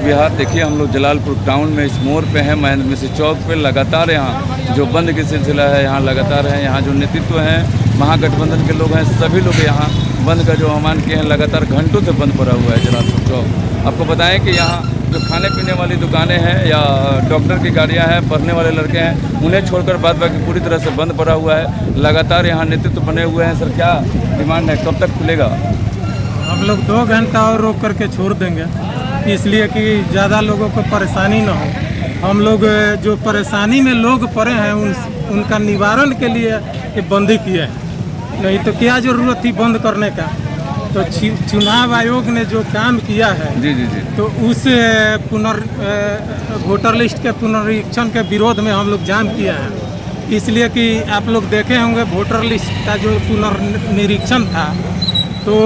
बिहार। देखिए हम लोग जलालपुर टाउन में इस मोड़ पे हैं, महेंद्र मिश्र चौक पे। लगातार यहाँ जो बंद की सिलसिला है यहाँ लगातार है। यहाँ जो नेतृत्व हैं महागठबंधन के लोग हैं, सभी लोग यहाँ बंद का जो आह्वान किए हैं, लगातार घंटों से बंद पड़ा हुआ है जलालपुर चौक। आपको बताएं कि यहाँ जो खाने पीने वाली दुकानें हैं या डॉक्टर की गाड़ियाँ हैं, पढ़ने वाले लड़के हैं, उन्हें छोड़कर बाद बाकी पूरी तरह से बंद पड़ा हुआ है। लगातार यहाँ नेतृत्व बने हुए हैं। सर क्या डिमांड है, कब तक खुलेगा? हम लोग 2 घंटा और रोक करके छोड़ देंगे, इसलिए कि ज़्यादा लोगों को परेशानी ना हो। हम लोग जो परेशानी में लोग पड़े हैं उनका निवारण के लिए ये बंदी किए हैं, नहीं तो क्या ज़रूरत थी बंद करने का। तो चुनाव आयोग ने जो काम किया है जी, तो उस वोटर लिस्ट के पुनरीक्षण के विरोध में हम लोग जाम किए हैं। इसलिए कि आप लोग देखे होंगे वोटर लिस्ट का जो पुनर्निरीक्षण था, तो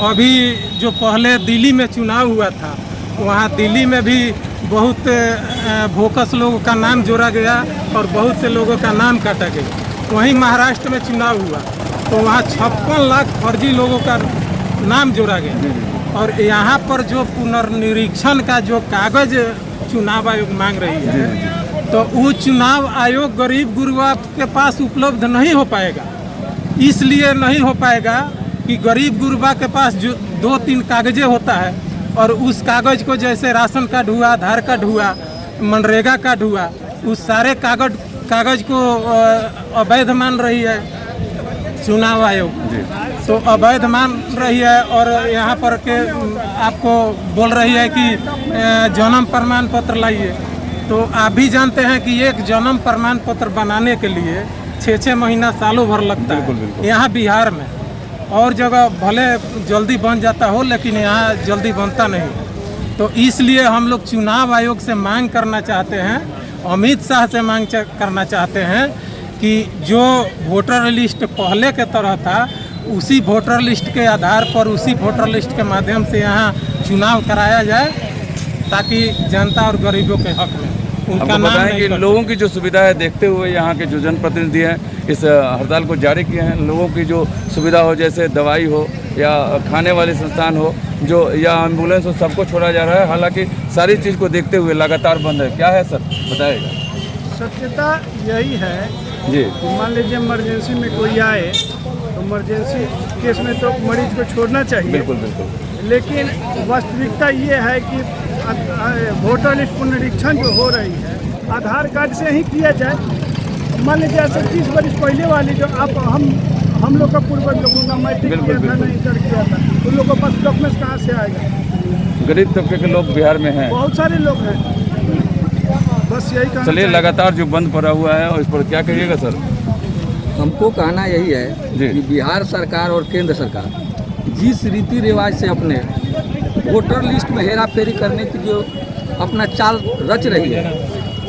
अभी जो पहले दिल्ली में चुनाव हुआ था, वहाँ दिल्ली में भी बहुत भोकस लोगों का नाम जोड़ा गया और बहुत से लोगों का नाम काटा गया। वहीं महाराष्ट्र में चुनाव हुआ तो वहाँ 56 लाख फर्जी लोगों का नाम जोड़ा गया। और यहाँ पर जो पुनर्निरीक्षण का जो कागज चुनाव आयोग मांग रही है, तो वो चुनाव आयोग गरीब गुरबा के पास उपलब्ध नहीं हो पाएगा। इसलिए नहीं हो पाएगा कि गरीब गुरबा के पास जो 2-3 कागजें होता है, और उस कागज को जैसे राशन कार्ड हुआ, आधार कार्ड हुआ, मनरेगा कार्ड हुआ, उस सारे कागज को अवैध मान रही है चुनाव आयोग। तो अवैध मान रही है और यहाँ पर के आपको बोल रही है कि जन्म प्रमाण पत्र लाइए। तो आप भी जानते हैं कि एक जन्म प्रमाण पत्र बनाने के लिए 6-6 महीना सालों भर लगता है यहाँ बिहार में। और जगह भले जल्दी बन जाता हो, लेकिन यहाँ जल्दी बनता नहीं। तो इसलिए हम लोग चुनाव आयोग से मांग करना चाहते हैं, अमित शाह से मांग करना चाहते हैं कि जो वोटर लिस्ट पहले के तरह था, उसी वोटर लिस्ट के आधार पर, उसी वोटर लिस्ट के माध्यम से यहाँ चुनाव कराया जाए, ताकि जनता और गरीबों के हक में उनका नाम नहीं कि लोगों की जो सुविधा है देखते हुए यहाँ के जो जनप्रतिनिधि हैं इस हड़ताल को जारी किए हैं। लोगों की जो सुविधा हो, जैसे दवाई हो या खाने वाले संस्थान हो, जो या एम्बुलेंस हो, सबको छोड़ा जा रहा है। हालांकि सारी चीज़ को देखते हुए लगातार बंद है। क्या है सर, बताइएगा। सत्यता यही है जी, मान लीजिए इमरजेंसी में कोई आए तो इमरजेंसी केस में तो मरीज को छोड़ना चाहिए। बिल्कुल बिल्कुल। लेकिन वास्तविकता ये है कि वोटर लिस्ट पुनरीक्षण जो हो रही है, आधार कार्ड से ही किया जाए। मान लीजिए ऐसे 30 वर्ष पहले वाली जो आप हम लोग का पूर्वज लोगों का मैट्रिक किया था, नहीं कर किया था, उन लोगों के पास डॉक्यूमेंट्स कहाँ से आएगा? गरीब तबके के लोग बिहार में हैं, बहुत सारे लोग हैं। बस यही कहना। चलिए, लगातार जो बंद पड़ा हुआ है और इस पर क्या कहिएगा सर? हमको कहना यही है कि बिहार सरकार और केंद्र सरकार जिस रीति रिवाज से अपने वोटर लिस्ट में हेरा फेरी करने की जो अपना चाल रच रही है,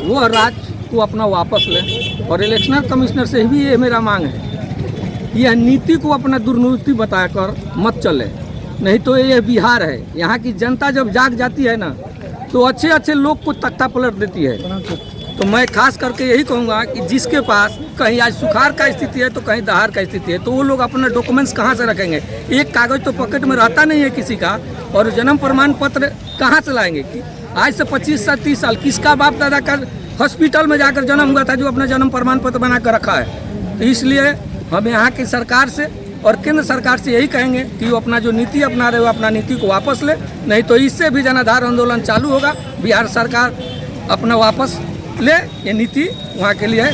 वो राज्य को अपना वापस लें। और इलेक्शन कमिश्नर से भी ये मेरा मांग है, यह नीति को अपना दुर्नीति बताकर मत चले, नहीं तो ये बिहार है। यहाँ की जनता जब जाग जाती है ना, तो अच्छे अच्छे लोग को तख्ता पलट देती है। तो मैं खास करके यही कहूँगा कि जिसके पास कहीं आज सुखाड़ का स्थिति है तो कहीं दहाड़ का स्थिति है, तो वो लोग अपने डॉक्यूमेंट्स कहाँ से रखेंगे? एक कागज़ तो पॉकेट में रहता नहीं है किसी का, और जन्म प्रमाण पत्र कहाँ से लाएंगे? कि आज से 25 से 30 साल किसका बाप दादा का हॉस्पिटल में जाकर जन्म हुआ था जो अपना जन्म प्रमाण पत्र बना कर रखा है? तो इसलिए हम यहाँ की सरकार से और केंद्र सरकार से यही कहेंगे कि वो अपना जो नीति अपना रहे हो, अपना नीति को वापस ले, नहीं तो इससे भी जनाधार आंदोलन चालू होगा। बिहार सरकार अपना वापस ले, ये नीति वहाँ के लिए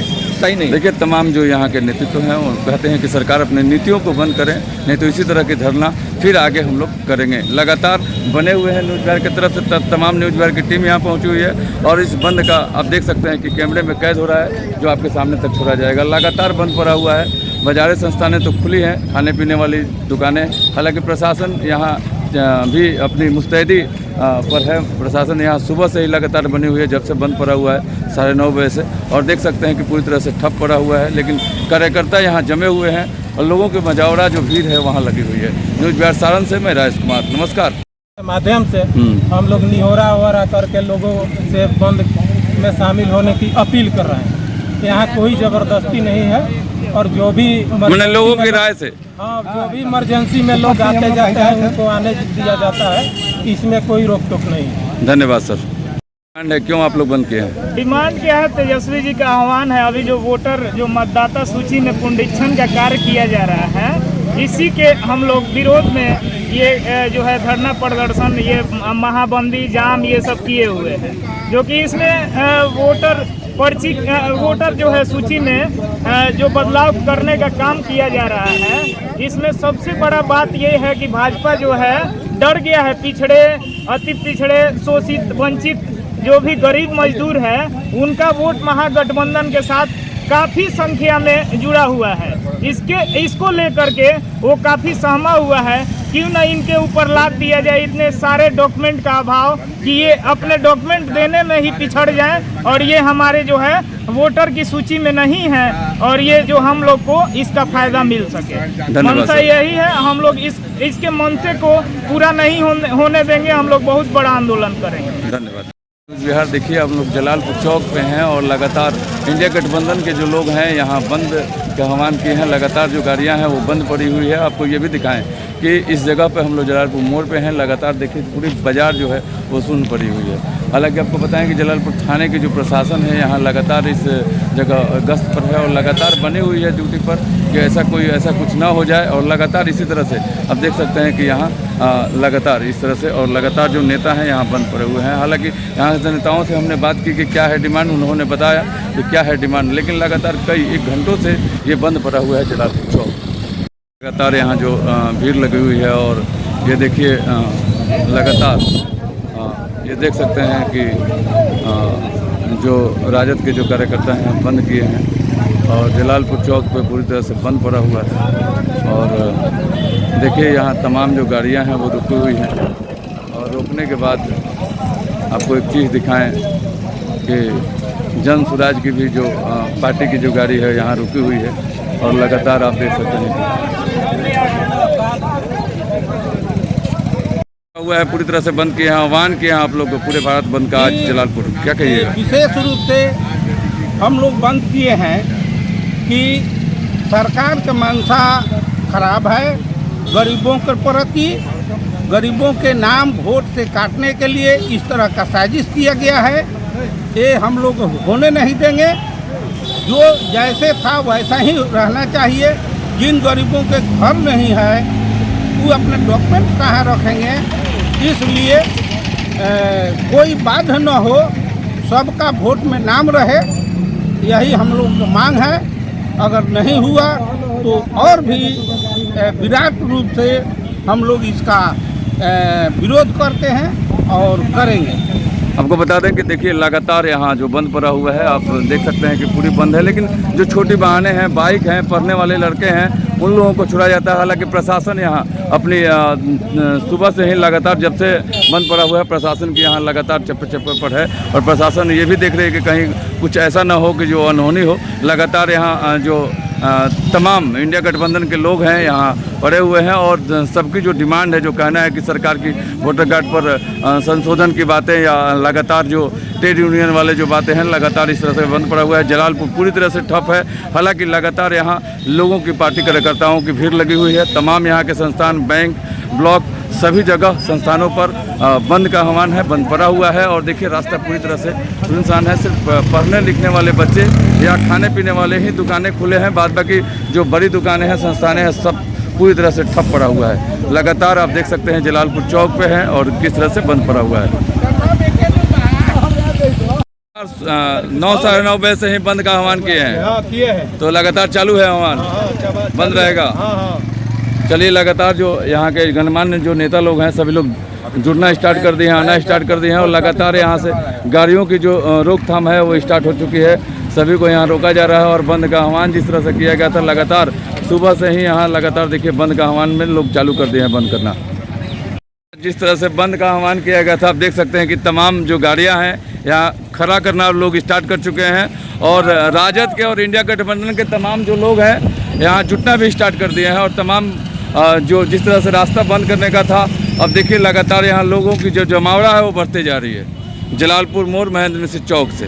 सही नहीं। देखिए, तमाम जो यहाँ के नेतृत्व हैं वो कहते हैं कि सरकार अपने नीतियों को बंद करे, नहीं तो इसी तरह की धरना फिर आगे हम लोग करेंगे। लगातार बने हुए हैं न्यूज़ बिहार की तरफ से, तमाम न्यूज़ बिहार की टीम यहाँ पहुँची हुई है और इस बंद का आप देख सकते हैं कि कैमरे में कैद हो रहा है, जो आपके सामने तक छोड़ा जाएगा। लगातार बंद पड़ा हुआ है। बाजारें संस्थानें तो खुली हैं, खाने पीने वाली दुकानें। हालांकि प्रशासन यहाँ भी अपनी मुस्तैदी पर है। प्रशासन यहाँ सुबह से ही लगातार बनी हुई है, जब से बंद पड़ा हुआ है 9:30 बजे से, और देख सकते हैं कि पूरी तरह से ठप पड़ा हुआ है। लेकिन कार्यकर्ता यहाँ जमे हुए हैं और लोगों की मजावड़ा जो भीड़ है वहाँ लगी हुई है। न्यूज़ बिहार सारण से मैं राजेश कुमार, नमस्कार। माध्यम से हम लोग निहोरा वोरा करके लोगों से बंद में शामिल होने की अपील कर रहे हैं। यहाँ कोई ज़बरदस्ती नहीं है, और जो भी मैंने लोगों की राय से, हाँ, जो भी इमरजेंसी में लोग आते जाते हैं उनको आने दिया जाता है, इसमें कोई रोक टोक नहीं है। धन्यवाद सर। डिमांड है, क्यों आप लोग बंद किए हैं? डिमांड क्या है? तेजस्वी जी का आह्वान है। अभी जो वोटर जो मतदाता सूची में पुनरीक्षण का कार्य किया जा रहा है, इसी के हम लोग विरोध में ये जो है धरना प्रदर्शन, ये महाबंदी जाम ये सब किए हुए हैं, जो कि इसमें वोटर जो है सूची में जो बदलाव करने का काम किया जा रहा है। इसमें सबसे बड़ा बात ये है कि भाजपा जो है डर गया है। पिछड़े, अति पिछड़े, शोषित, वंचित जो भी गरीब मजदूर है, उनका वोट महागठबंधन के साथ काफ़ी संख्या में जुड़ा हुआ है। इसको लेकर के वो काफ़ी सहमा हुआ है। क्यों न इनके ऊपर लाद दिया जाए इतने सारे डॉक्यूमेंट का अभाव, कि ये अपने डॉक्यूमेंट देने में ही पिछड़ जाएं और ये हमारे जो है वोटर की सूची में नहीं है, और ये जो हम लोग को इसका फायदा मिल सके। मनसा यही है। हम लोग इसके मनसे को पूरा नहीं होने देंगे। हम लोग बहुत बड़ा आंदोलन करेंगे। धन्यवाद। बिहार देखिए, हम लोग जलालपुर चौक पे हैं और लगातार इंडिया गठबंधन के जो लोग हैं यहाँ बंद का आह्वान किए हैं। लगातार जो गाड़ियाँ हैं वो बंद पड़ी हुई है। आपको ये भी दिखाएं कि इस जगह पे हम लोग जलालपुर मोड़ पे हैं। लगातार देखिए पूरी बाज़ार जो है वो सुन्न पड़ी हुई है। हालांकि आपको बताएं कि जलालपुर थाने की जो प्रशासन है यहाँ लगातार इस जगह गश्त पर है और लगातार बनी हुई है ड्यूटी पर कि ऐसा कुछ ना हो जाए। और लगातार इसी तरह से आप देख सकते हैं कि यहाँ लगातार इस तरह से और लगातार जो नेता हैं यहाँ बंद पड़े हुए हैं। हालांकि यहाँ के नेताओं से हमने बात की कि क्या है डिमांड, उन्होंने बताया कि क्या है डिमांड, लेकिन लगातार कई 1 घंटों से ये बंद पड़ा हुआ है जलालपुर चौक। लगातार यहाँ जो भीड़ लगी हुई है और ये देखिए लगातार ये देख सकते हैं कि जो राजद के जो कार्यकर्ता हैं बंद किए हैं और जलालपुर चौक पे पूरी तरह से बंद पड़ा हुआ है। और देखिए यहाँ तमाम जो गाड़ियाँ हैं वो रुकी हुई हैं और रुकने के बाद आपको एक चीज़ दिखाएं कि जन स्वराज की भी जो पार्टी की जो गाड़ी है यहाँ रुकी हुई है और लगातार आप देख सकते हैं हुआ है, पूरी तरह से बंद किए हैं। आह्वान किए हैं आप लोग पूरे भारत बंद का आज जलालपुर, क्या कहिएगा? विशेष रूप से हम लोग बंद किए हैं कि सरकार का मंशा खराब है। गरीबों के प्रति, गरीबों के नाम वोट से काटने के लिए इस तरह का साजिश किया गया है। ये हम लोग होने नहीं देंगे। जो जैसे था वैसा ही रहना चाहिए। जिन गरीबों के घर नहीं है वो अपने डॉक्यूमेंट कहाँ रखेंगे, इसलिए कोई बाध्य न हो, सबका वोट में नाम रहे, यही हम लोग की मांग है। अगर नहीं हुआ तो और भी विराट रूप से हम लोग इसका विरोध करते हैं और करेंगे। आपको बता दें कि देखिए लगातार यहाँ जो बंद पड़ा हुआ है, आप देख सकते हैं कि पूरी बंद है, लेकिन जो छोटी वाहनें हैं, बाइक हैं, पढ़ने वाले लड़के हैं, उन लोगों को छुड़ा जाता है। हालांकि प्रशासन यहाँ अपनी सुबह से ही लगातार, जब से बंद पड़ा हुआ है, प्रशासन की यहाँ लगातार चप्पे पर है और प्रशासन ये भी देख रही है कि कहीं कुछ ऐसा ना हो कि जो अनहोनी हो। लगातार यहाँ जो तमाम इंडिया गठबंधन के लोग हैं यहाँ पड़े हुए हैं और सबकी जो डिमांड है, जो कहना है कि सरकार की वोटर कार्ड पर संशोधन की बातें या लगातार जो ट्रेड यूनियन वाले जो बातें हैं, लगातार इस तरह से बंद पड़ा हुआ है। जलालपुर पूरी तरह से ठप है। हालांकि लगातार यहाँ लोगों की, पार्टी कार्यकर्ताओं की भीड़ लगी हुई है। तमाम यहाँ के संस्थान, बैंक, ब्लॉक, सभी जगह संस्थानों पर बंद का आह्वान है, बंद पड़ा हुआ है। और देखिए रास्ता पूरी तरह से सुनसान है। सिर्फ पढ़ने लिखने वाले बच्चे या खाने पीने वाले ही दुकानें खुले हैं। बाद बाकी जो बड़ी दुकानें हैं, संस्थानें हैं, सब पूरी तरह से ठप पड़ा हुआ है। लगातार आप देख सकते हैं जलालपुर चौक पे हैं और किस तरह से बंद पड़ा हुआ है। 9 साढ़े 9 बजे से ही बंद का आह्वान किए हैं, तो लगातार चालू है आह्वान, बंद रहेगा। चलिए, लगातार जो यहाँ के गणमान्य जो नेता लोग हैं, सभी लोग जुड़ना स्टार्ट कर दिए हैं, आना स्टार्ट कर दिए हैं और लगातार यहाँ से गाड़ियों की जो रोकथाम है वो स्टार्ट हो चुकी है। सभी को यहाँ रोका जा रहा है और बंद का आह्वान जिस तरह से किया गया था, लगातार सुबह से ही यहाँ लगातार देखिए बंद का आह्वान में लोग चालू कर दिए हैं बंद करना। जिस तरह से बंद का आह्वान किया गया था, आप देख सकते हैं कि तमाम जो गाड़ियाँ हैं यहाँ खड़ा करना लोग स्टार्ट कर चुके हैं और राजद के और इंडिया गठबंधन के तमाम जो लोग हैं यहाँ जुटना भी स्टार्ट कर दिए हैं। और तमाम जो जिस तरह से रास्ता बंद करने का था, अब देखिए लगातार यहाँ लोगों की जो जमावड़ा है वो बढ़ते जा रही है जलालपुर मोड़ महेंद्र सिंह चौक से।